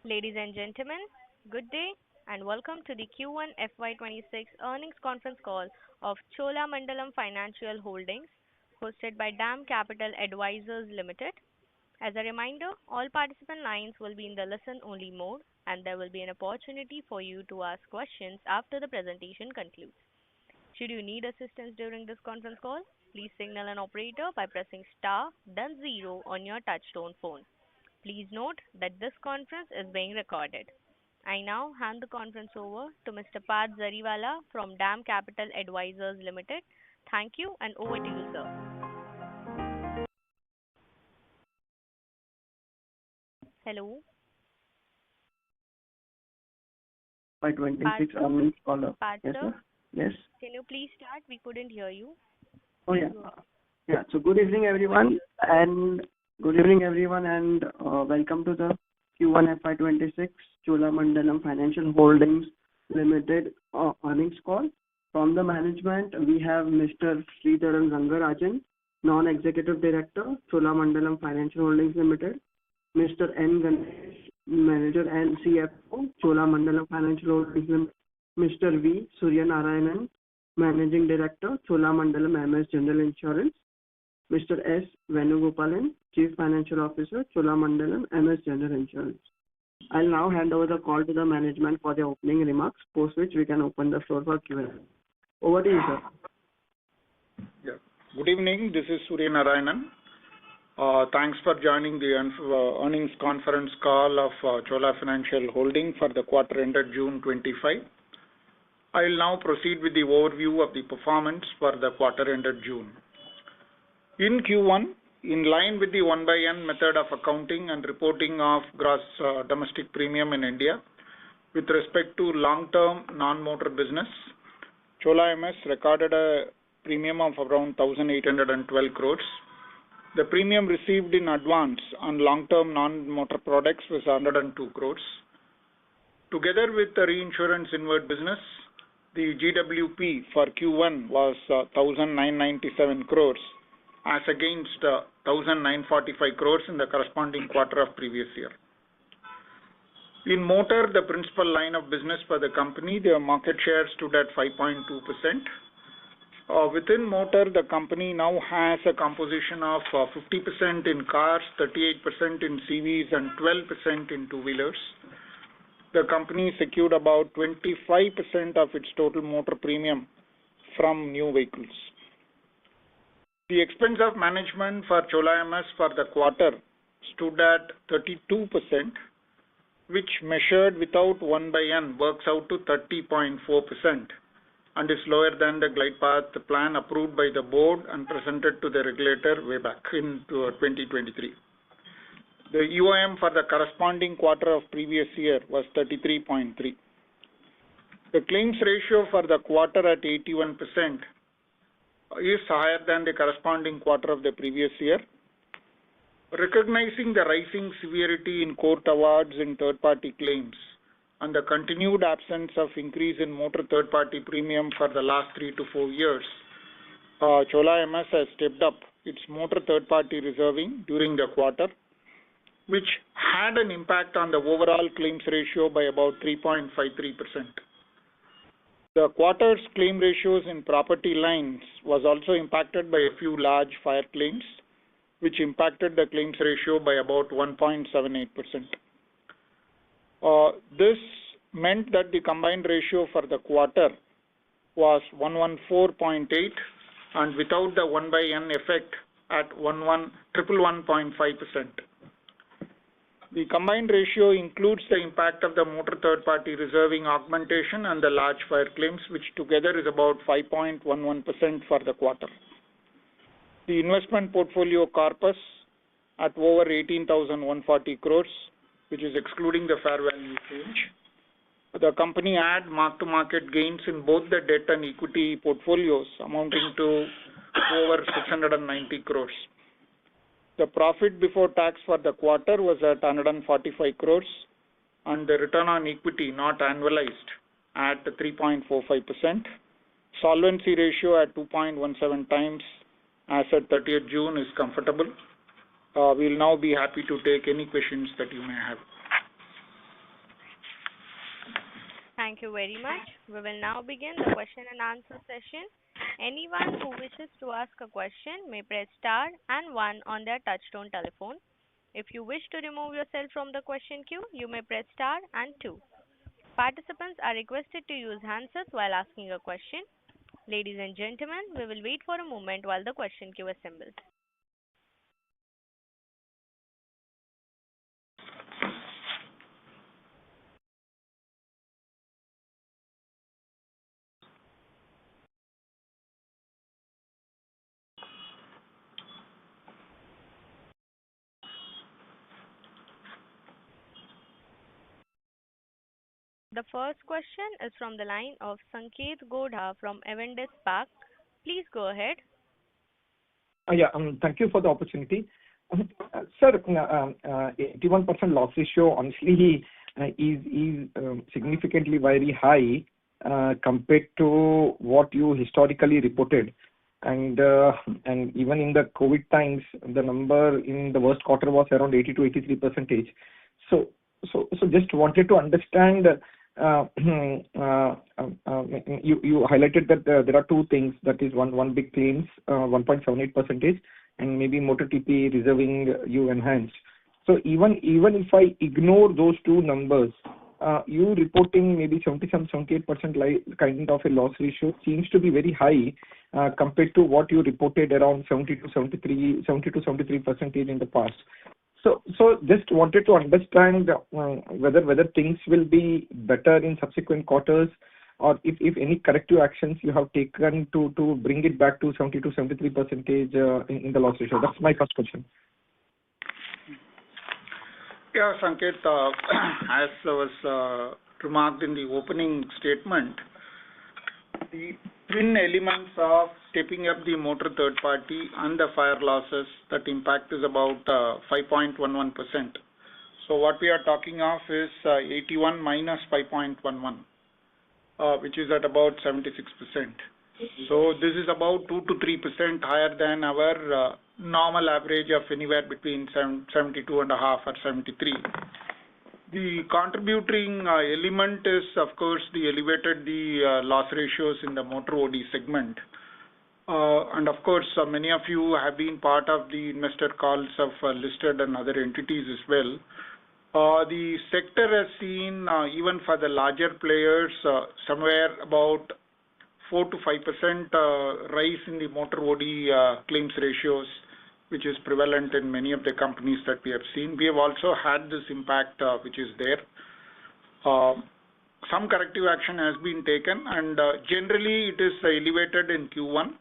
Ladies and gentlemen, good day and welcome to the Q1 FY26 earnings conference call of Cholamandalam Financial Holdings hosted by DAM Capital Advisors Limited. As a reminder, all participant lines will be in the listen only mode and there will be an opportunity for you to ask questions after the presentation concludes. Should you need assistance during this conference call, please signal an operator by pressing star then 0 on your touchtone phone. Please note that this conference is being recorded. I now hand the conference over to Mr. Parth Zariwala from DAM Capital Advisors Limited. Thank you and over to you, sir. Hello. FY26 earnings call. Parth, Yes, sir. sir. Yes. Can you please start? We couldn't hear you. Oh, yeah. So good evening, everyone, and welcome to the Q1 FY26 Cholamandalam Financial Holdings Limited earnings call. From the management, we have Mr. Sridharan Rangarajan, Non-Executive Director, Cholamandalam Financial Holdings Limited, Mr. N. Ganesh, Manager and CFO, Cholamandalam Financial Holdings Limited, Mr. V. Suryanarayanan, Managing Director, Cholamandalam MS General Insurance, Mr. S. Venugopalan, Chief Financial Officer, Cholamandalam MS General Insurance. I'll now hand over the call to the management for the opening remarks, post which we can open the floor for Q&A. Over to you, sir. Yeah. Good evening. This is Suryanarayanan. Thanks for joining the earnings conference call of Chola Financial Holding for the quarter ended June 25. I will now proceed with the overview of the performance for the quarter ended June. In Q1, in line with the 1/n method of accounting and reporting of gross domestic premium in India, with respect to long-term non-motor business, Chola MS recorded a premium of around 1,812 crores. The premium received in advance on long-term non-motor products was 102 crores. Together with the reinsurance inward business, the GWP for Q1 was 1,997 crores as against 1,945 crores in the corresponding quarter of previous year. In motor, the principal line of business for the company, the market share stood at 5.2%. Within motor, the company now has a composition of 50% in cars, 38% in CVs and 12% in two-wheelers. The company secured about 25% of its total motor premium from new vehicles. The expense of management for Chola MS for the quarter stood at 32%, which measured without 1/n works out to 30.4% and is lower than the glide path plan approved by the board and presented to the regulator way back in 2023. The EOM for the corresponding quarter of previous year was 33.3. The claims ratio for the quarter at 81% is higher than the corresponding quarter of the previous year. Recognizing the rising severity in court awards in third-party claims and the continued absence of increase in motor third-party premium for the last 3 to 4 years, Chola MS has stepped up its motor third-party reserving during the quarter, which had an impact on the overall claims ratio by about 3.53%. The quarter's claim ratios in property lines was also impacted by a few large fire claims, which impacted the claims ratio by about 1.78%. This meant that the combined ratio for the quarter was 114.8 and without the 1/n effect at 111.5%. The combined ratio includes the impact of the motor third-party reserving augmentation and the large fire claims, which together is about 5.11% for the quarter. The investment portfolio corpus at over 18,140 crores, which is excluding the fair value change. The company had mark-to-market gains in both the debt and equity portfolios amounting to over 690 crores. The profit before tax for the quarter was at 145 crores and the return on equity not annualized at 3.45%. Solvency ratio at 2.17 times as at 30th June is comfortable. We'll now be happy to take any questions that you may have. Thank you very much. We will now begin the question and answer session. Anyone who wishes to ask a question may press star and one on their touchtone telephone. If you wish to remove yourself from the question queue, you may press star and two. Participants are requested to use handsets while asking a question. Ladies and gentlemen, we will wait for a moment while the question queue assembles. The first question is from the line of Sanket Godha from Avendus Spark. Please go ahead. Thank you for the opportunity. Sir, 81% loss ratio honestly is significantly very high compared to what you historically reported. And even in the COVID times, the number in the worst quarter was around 80 to 83%. So just wanted to understand. You highlighted that there are two things. That is one big claims, 1.78%, and maybe motor TP reserving you enhanced. So even if I ignore those two numbers, you reporting maybe 78% kind of a loss ratio seems to be very high compared to what you reported around 70 to 73% in the past. So just wanted to understand whether things will be better in subsequent quarters, or if any corrective actions you have taken to bring it back to 70 to 73% in the loss ratio. That's my first question. Yeah, Sanket, as was remarked in the opening statement, the twin elements of stepping up the motor third party and the fire losses, that impact is about 5.11%. So what we are talking of is 81 minus 5.11, which is at about 76%. So this is about 2 to 3% higher than our normal average of anywhere between 72.5 or 73. The contributing element is, of course, the elevated loss ratios in the motor OD segment. And of course, many of you have been part of the investor calls of listed and other entities as well. The sector has seen, even for the larger players, somewhere about 4 to 5% rise in the motor OD claims ratios, which is prevalent in many of the companies that we have seen. We have also had this impact, which is there. Some corrective action has been taken, and generally it is elevated in Q1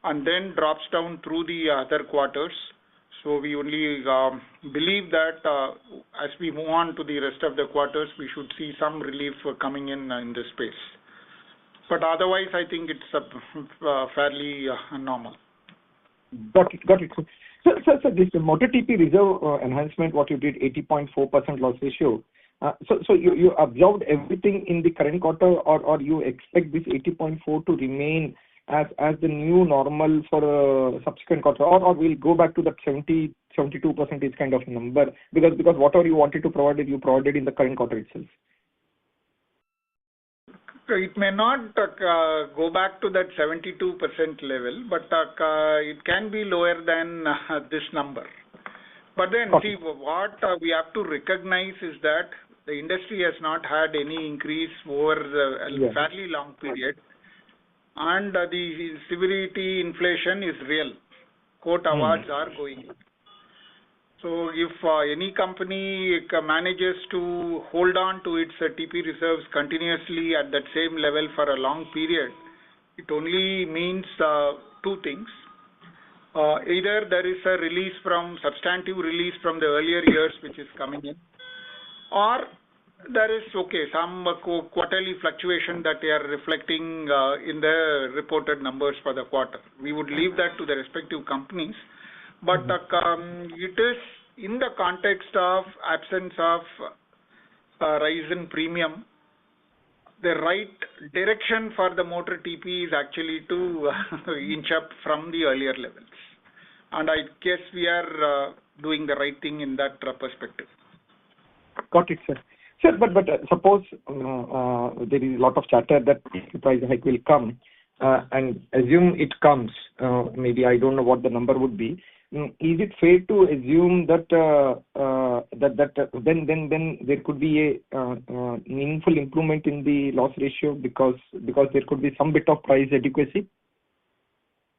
and then drops down through the other quarters. So we only believe that as we move on to the rest of the quarters, we should see some relief coming in this space. But otherwise, I think it's fairly normal. Got it. So this motor TP reserve enhancement, what you did, 80.4% loss ratio. So you absorbed everything in the current quarter, or you expect this 80.4 to remain as the new normal for subsequent quarter, or we'll go back to that 72% is kind of number, because whatever you wanted to provide, you provided in the current quarter itself. It may not go back to that 72% level, but it can be lower than this number. But then, see, what we have to recognize is that the industry has not had any increase over a fairly long period, and the severity inflation is real. Court awards are going up. So if any company manages to hold on to its TP reserves continuously at that same level for a long period, it only means two things. Either there is a substantive release from the earlier years which is coming in, or there is some quarterly fluctuation that they are reflecting in the reported numbers for the quarter. We would leave that to the respective companies. But it is in the context of absence of rise in premium, the right direction for the motor TP is actually to inch up from the earlier levels. And I guess we are doing the right thing in that perspective. Got it, sir. Sir, but suppose there is a lot of chatter that price hike will come, and assume it comes, maybe I don't know what the number would be. Is it fair to assume that then there could be a meaningful improvement in the loss ratio because there could be some bit of price adequacy?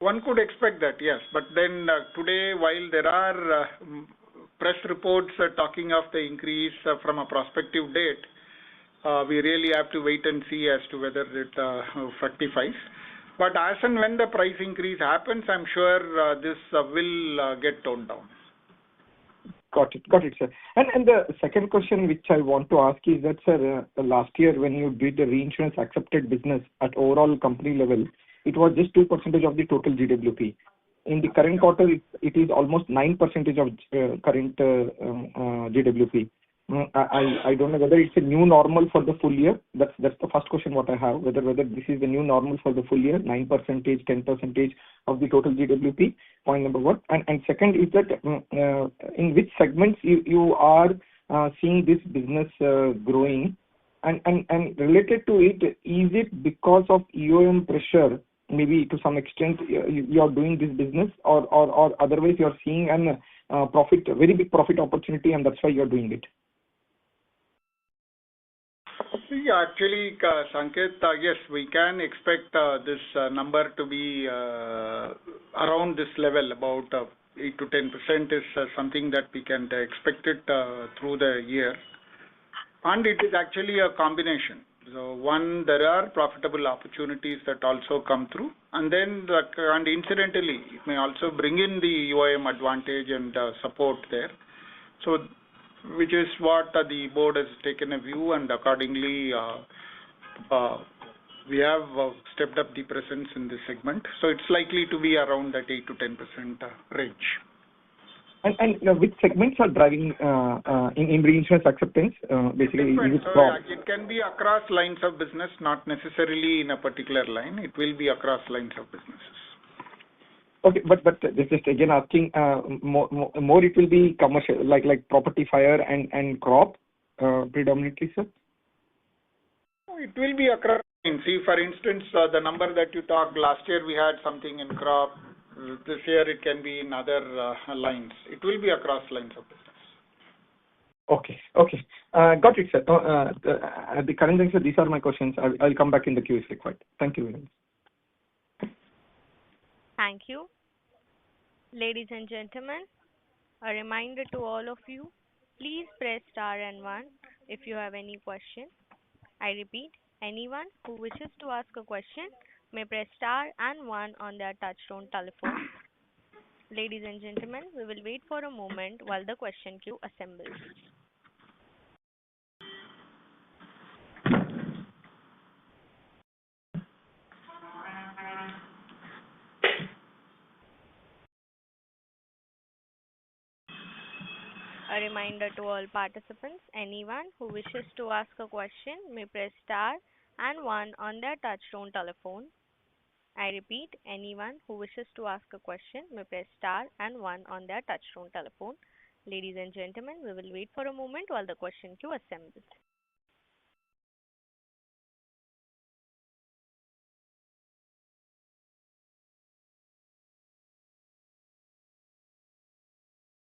One could expect that, yes. But then today, while there are press reports talking of the increase from a prospective date, we really have to wait and see as to whether it fructifies. But as and when the price increase happens, I'm sure this will get toned down. Got it, sir. And the second question which I want to ask is that, sir, last year when you did the reinsurance accepted business at overall company level, it was just 2% of the total GWP. In the current quarter, it is almost 9% of current GWP. I don't know whether it's a new normal for the full year. That's the first question what I have, whether this is the new normal for the full year, 9%, 10% of the total GWP, point number one. And second is that in which segments you are seeing this business growing, and related to it, is it because of EOM pressure, maybe to some extent you are doing this business, or otherwise you are seeing a very big profit opportunity and that's why you are doing it? Yeah, actually, Sanket, yes, we can expect this number to be around this level, about 8 to 10% is something that we can expect it through the year. And it is actually a combination. So one, there are profitable opportunities that also come through, and then and incidentally, it may also bring in the UIM advantage and support there. So, which is what the board has taken a view, and accordingly, we have stepped up the presence in this segment. So it's likely to be around that 8 to 10% range. And which segments are driving in reinsurance acceptance? Basically, it can be across lines of business, not necessarily in a particular line. It will be across lines of businesses. Okay, but just again asking, more it will be commercial, like property, fire, and crop, predominantly, sir? It will be across. See, for instance, the number that you talked last year, we had something in crop. This year it can be in other lines. It will be across lines of business. Okay. Got it, sir. At the current juncture, these are my questions. I'll come back in the queue if required. Thank you very much. Thank you. Ladies and gentlemen, a reminder to all of you, please press star and 1 if you have any question. I repeat, anyone who wishes to ask a question may press star and 1 on their touchtone telephone. Ladies and gentlemen, we will wait for a moment while the question queue assembles. A reminder to all participants, anyone who wishes to ask a question may press star and 1 on their touchtone telephone. I repeat, anyone who wishes to ask a question may press star and 1 on their touchtone telephone. Ladies and gentlemen, we will wait for a moment while the question queue assembles.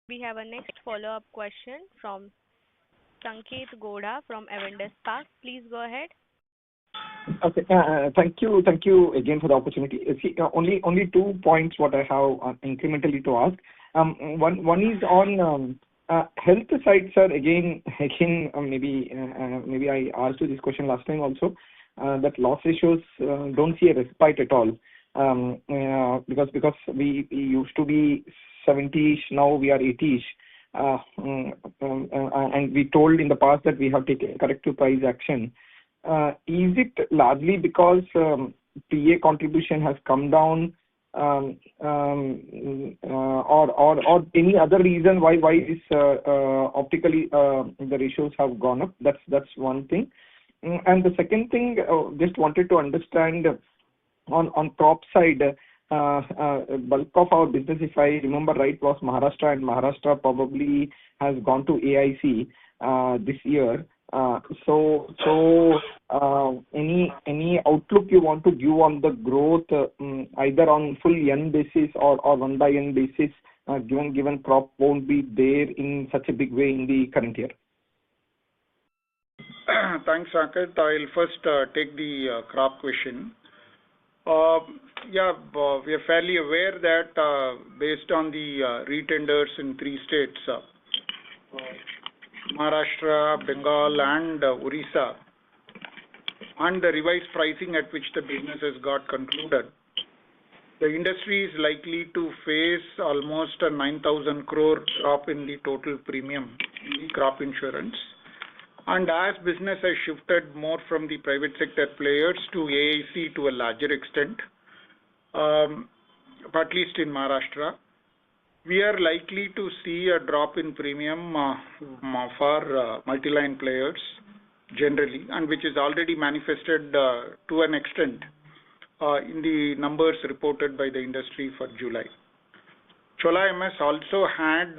We have a next follow-up question from Sanket Godha from Avendus Spark. Please go ahead. Okay. Thank you again for the opportunity. See, only 2 points what I have incrementally to ask. One is on health side, sir. Again, maybe I asked you this question last time also. That loss ratios don't see a respite at all. Because we used to be 70ish, now we are 80ish. And we told in the past that we have taken corrective price action. Is it largely because PA contribution has come down, or any other reason why this optically the ratios have gone up? That's one thing. And the second thing, just wanted to understand on crop side, bulk of our business, if I remember right, was Maharashtra, and Maharashtra probably has gone to AIC this year. Any outlook you want to give on the growth, either on full N basis or 1 by N basis, given crop won't be there in such a big way in the current year? Thanks, Saket. I'll first take the crop question. We are fairly aware that based on the retenders in 3 states, Maharashtra, Bengal and Orissa, and the revised pricing at which the businesses got concluded, the industry is likely to face almost a 9,000 crore drop in the total premium in the crop insurance. And as business has shifted more from the private sector players to AIC to a larger extent, at least in Maharashtra, we are likely to see a drop in premium for multi-line players generally, and which is already manifested to an extent in the numbers reported by the industry for July. Chola MS also had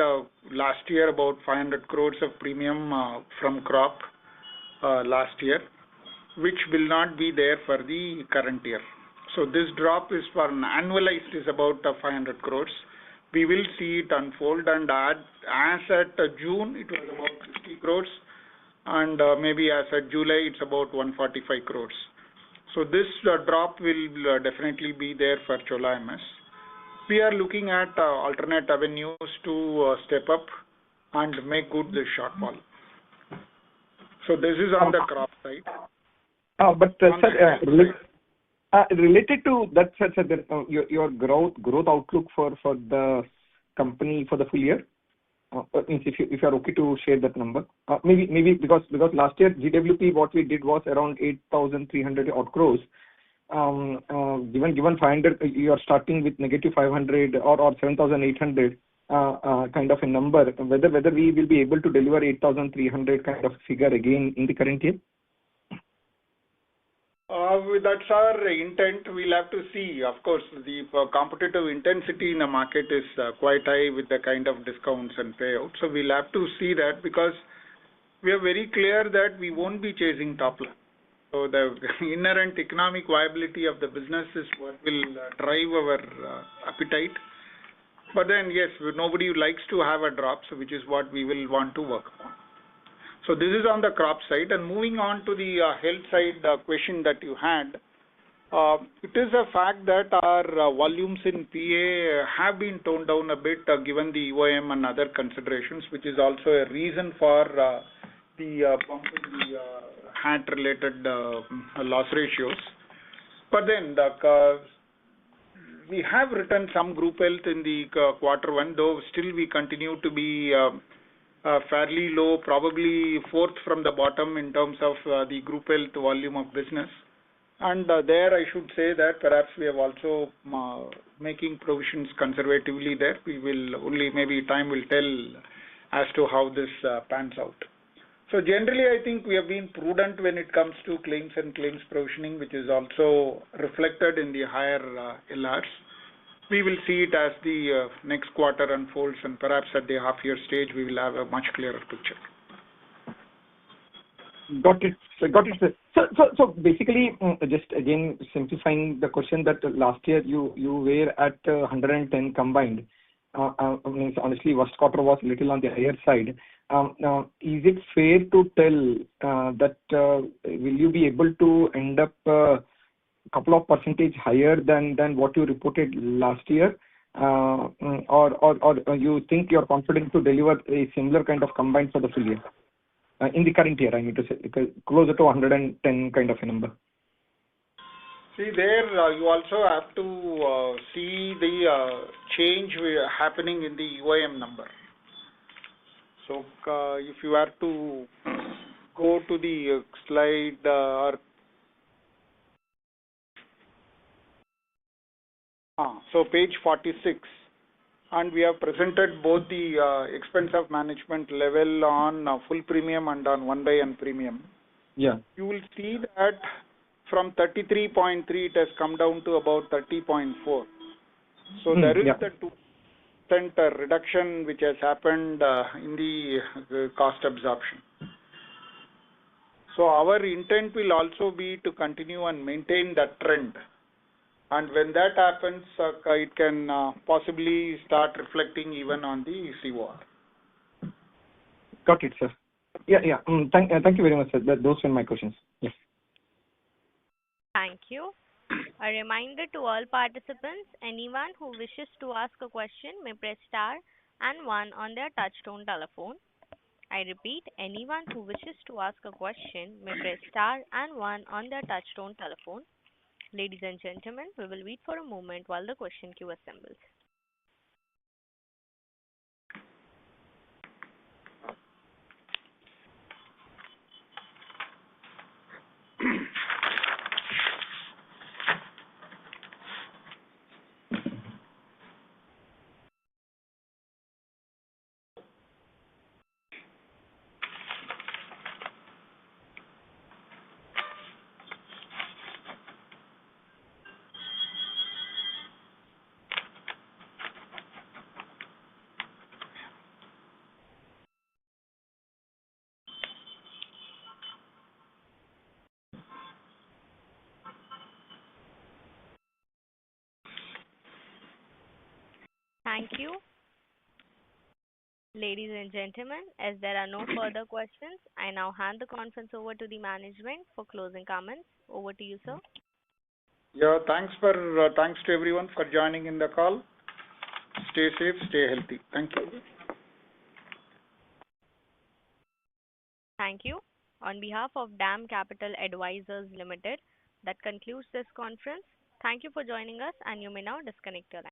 last year about 500 crores of premium from crop last year, which will not be there for the current year. So this drop is for an annualized is about 500 crores. We will see it unfold, and as at June it was about 50 crores, and maybe as at July it's about 145 crores. So this drop will definitely be there for Chola MS. We are looking at alternate avenues to step up and make good this shortfall. So this is on the crop side. Related to that, sir, your growth outlook for the company for the full year, means if you are okay to share that number, maybe because last year GWP what we did was around 8,300 odd crores. Given 500, you are starting with negative 500 or 7,800 kind of a number. Whether we will be able to deliver 8,300 kind of figure again in the current year. That's our intent. We'll have to see. Of course, the competitive intensity in the market is quite high with the kind of discounts and payouts. So we'll have to see that, because we are very clear that we won't be chasing top line. So the inherent economic viability of the business is what will drive our appetite. But then, yes, nobody likes to have a drop, so which is what we will want to work on. So this is on the crop side. And moving on to the health side question that you had, it is a fact that our volumes in PA have been toned down a bit given the UIM and other considerations, which is also a reason for the bump in the HAT-related loss ratios. But then we have written some group health in the Q1, though still we continue to be fairly low, probably fourth from the bottom in terms of the group health volume of business. And there I should say that perhaps we have also making provisions conservatively there. We will only, maybe time will tell as to how this pans out. So generally I think we have been prudent when it comes to claims and claims provisioning, which is also reflected in the higher LRs. We will see it as the next quarter unfolds, and perhaps at the half-year stage we will have a much clearer picture. Got it, sir. So basically, just again simplifying the question, that last year you were at 110 combined. Means honestly, first quarter was little on the higher side. Is it fair to tell that will you be able to end up couple of percentage higher than what you reported last year, or you think you're confident to deliver a similar kind of combined for the full year in the current year? I need to say, because closer to 110 kind of a number. See there, you also have to see the change happening in the UIM number. So if you are to go to the slide or so page 46, and we have presented both the expense of management level on full premium and on 1/n premium. Yeah. You will see that from 33.3 it has come down to about 30.4. So there is the 2% reduction which has happened in the cost absorption. So our intent will also be to continue and maintain that trend. And when that happens, it can possibly start reflecting even on the COR. Got it, sir. Yeah. Thank you very much, sir. Those were my questions. Yes. Thank you. A reminder to all participants, anyone who wishes to ask a question may press star and one on their touchtone telephone. I repeat, anyone who wishes to ask a question may press star and one on their touchtone telephone. Ladies and gentlemen, we will wait for a moment while the question queue assembles. Thank you. Ladies and gentlemen, as there are no further questions, I now hand the conference over to the management for closing comments. Over to you, sir. Yeah, thanks to everyone for joining in the call. Stay safe, stay healthy. Thank you. Thank you. On behalf of DAM Capital Advisors Limited, that concludes this conference. Thank you for joining us, and you may now disconnect your line.